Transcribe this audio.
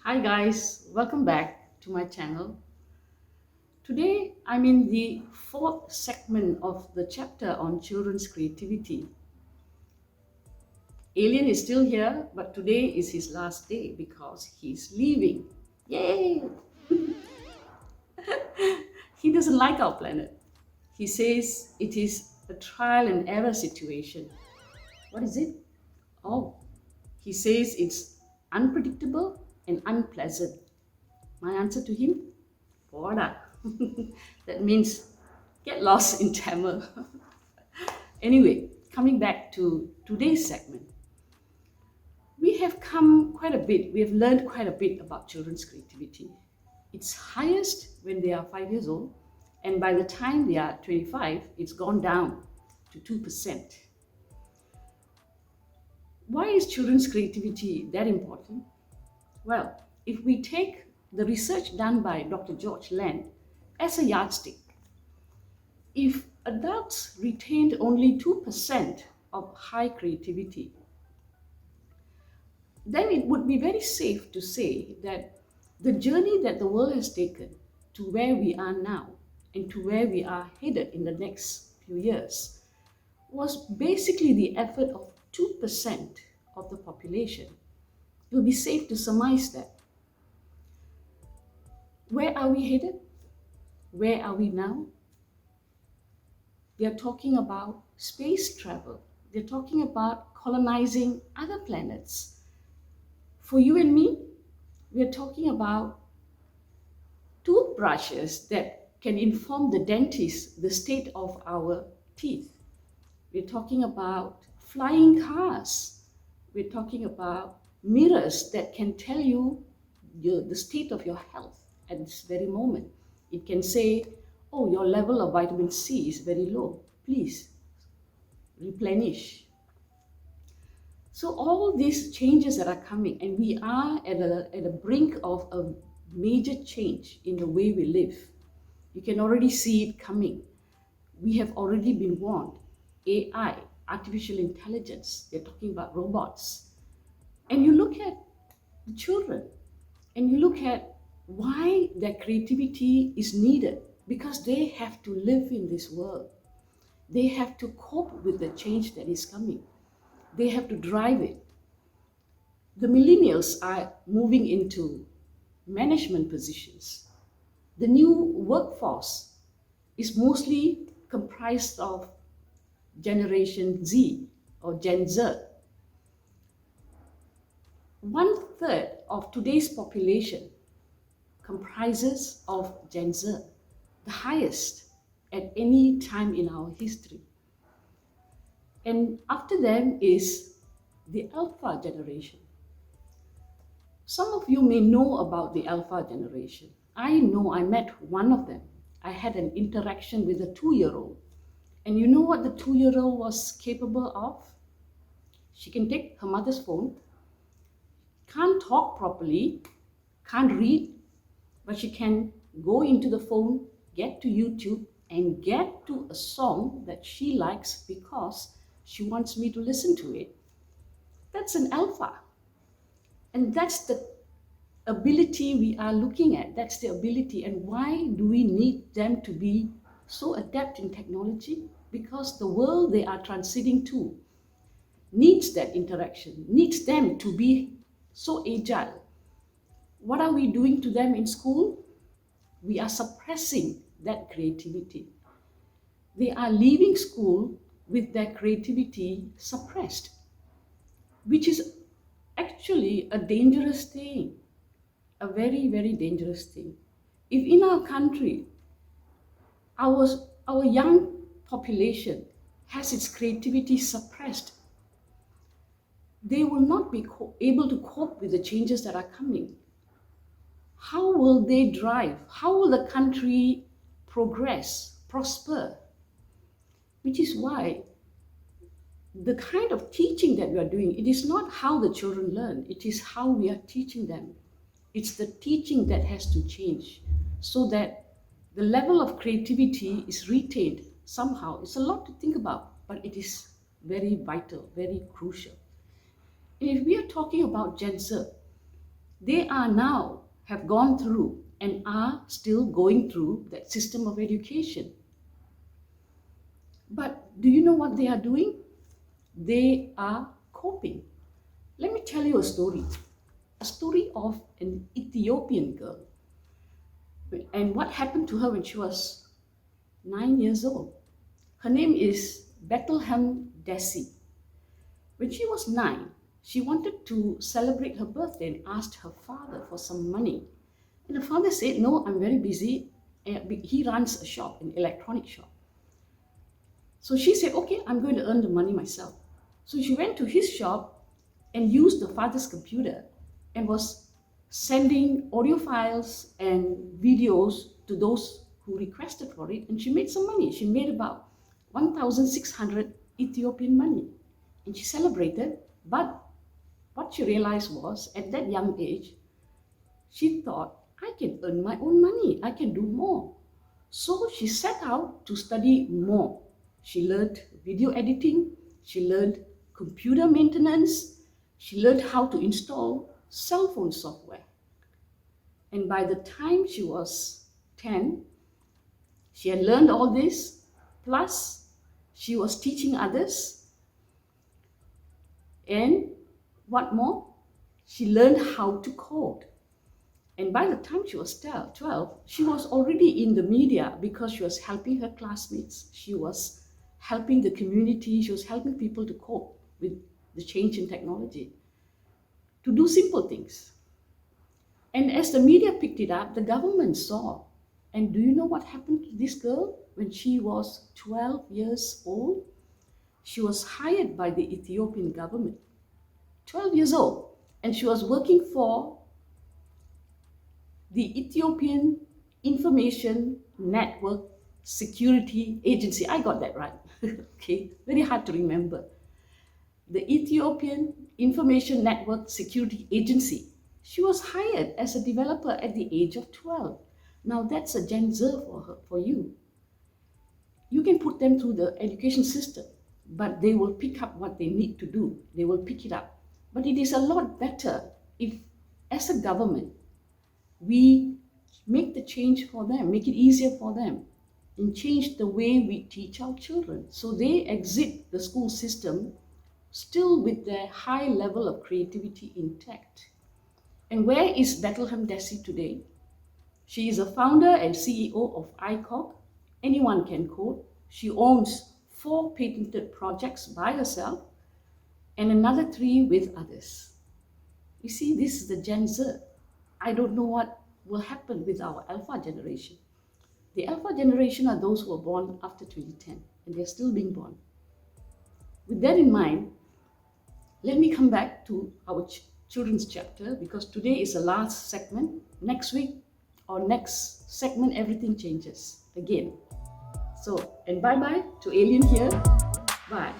Hi guys, welcome back to my channel. Today I'm in the fourth segment of the chapter on children's creativity. Alien is still here, but today is his last day because he's leaving. Yay! He doesn't like our planet. He says it is a trial and error situation. What is it? Oh, he says it's unpredictable and unpleasant. My answer to him? Boda. That means get lost in Tamil. Anyway, coming back to today's segment, we have come quite a bit, we have learned quite a bit about children's creativity. It's highest when they are 5 years old, and by the time they are 25, it's gone down to 2%. Why is children's creativity that important? Well, if we take the research done by Dr. George Land as a yardstick, if adults retained only 2% of high creativity, then it would be very safe to say that the journey that the world has taken to where we are now and to where we are headed in the next few years was basically the effort of 2% of the population. It will be safe to surmise that. Where are we headed? Where are we now? They are talking about space travel. They're talking about colonizing other planets. For you and me, we're talking about toothbrushes that can inform the dentist the state of our teeth. We're talking about flying cars. We're talking about mirrors that can tell you the state of your health at this very moment. It can say, oh, your level of vitamin C is very low. Please replenish. So all these changes that are coming, and we are at a brink of a major change in the way we live. You can already see it coming. We have already been warned. AI, artificial intelligence, they're talking about robots. And you look at the children, and you look at why their creativity is needed, because they have to live in this world. They have to cope with the change that is coming. They have to drive it. The millennials are moving into management positions. The new workforce is mostly comprised of Generation Z or Gen Z. One third of today's population comprises of Gen Z, the highest at any time in our history. And after them is the Alpha generation. Some of you may know about the Alpha generation. I know I met one of them. I had an interaction with a 2-year-old. And you know what the 2-year-old was capable of? She can take her mother's phone, can't talk properly, can't read, but she can go into the phone, get to YouTube, and get to a song that she likes because she wants me to listen to it. That's an alpha. And that's the ability we are looking at. That's the ability. And why do we need them to be so adept in technology? Because the world they are transiting to needs that interaction, needs them to be so agile. What are we doing to them in school? We are suppressing that creativity. They are leaving school with their creativity suppressed, which is actually a dangerous thing, a very, very dangerous thing. If in our country, our, our young population has its creativity suppressed, they will not be able to cope with the changes that are coming. How will they drive? How will the country progress, prosper? Which is why the kind of teaching that we are doing, it is not how the children learn, it is how we are teaching them. It's the teaching that has to change so that the level of creativity is retained somehow. It's a lot to think about, but it is very vital, very crucial. And if we are talking about Gen Z, They are now have gone through and are still going through that system of education. But do you know what they are doing? They are coping. Let me tell you a story of an Ethiopian girl. And what happened to her when she was 9 years old. Her name is Bethlehem Desi. When she was 9, she wanted to celebrate her birthday and asked her father for some money. And the father said, "No, I'm very busy." He runs a shop, an electronic shop. So she said, "Okay, I'm going to earn the money myself." So she went to his shop and used the father's computer and was sending audio files and videos to those who requested for it. And she made some money. She made about 1,600 Ethiopian money. And she celebrated. But what she realized was, at that young age, she thought, I can earn my own money. I can do more. So she set out to study more. She learned video editing. She learned computer maintenance. She learned how to install cell phone software. And by the time she was 10, she had learned all this. Plus, she was teaching others. And what more? She learned how to code. And by the time she was 12, she was already in the media because she was helping her classmates. She was helping the community. She was helping people to cope with the change in technology, to do simple things. And as the media picked it up, the government saw. And do you know what happened to this girl when she was 12 years old? She was hired by the Ethiopian government, 12 years old, and she was working for the Ethiopian Information Network Security Agency. I got that right. Okay, very hard to remember. The Ethiopian Information Network Security Agency. She was hired as a developer at the age of 12. Now that's a Gen Z for you. You can put them through the education system, but they will pick up what they need to do. They will pick it up. But it is a lot better if, as a government, we make the change for them, make it easier for them, and change the way we teach our children so they exit the school system still with their high level of creativity intact. And where is Bethlehem Desi today? She is a founder and CEO of iCog. Anyone can code. She owns 4 patented projects by herself and another 3 with others. You see, this is the Gen Z. I don't know what will happen with our Alpha generation. The Alpha generation are those who were born after 2010, and they're still being born. With that in mind, let me come back to our children's chapter, because today is the last segment. Next week or next segment, everything changes again. So, and bye-bye to Alien here. Bye.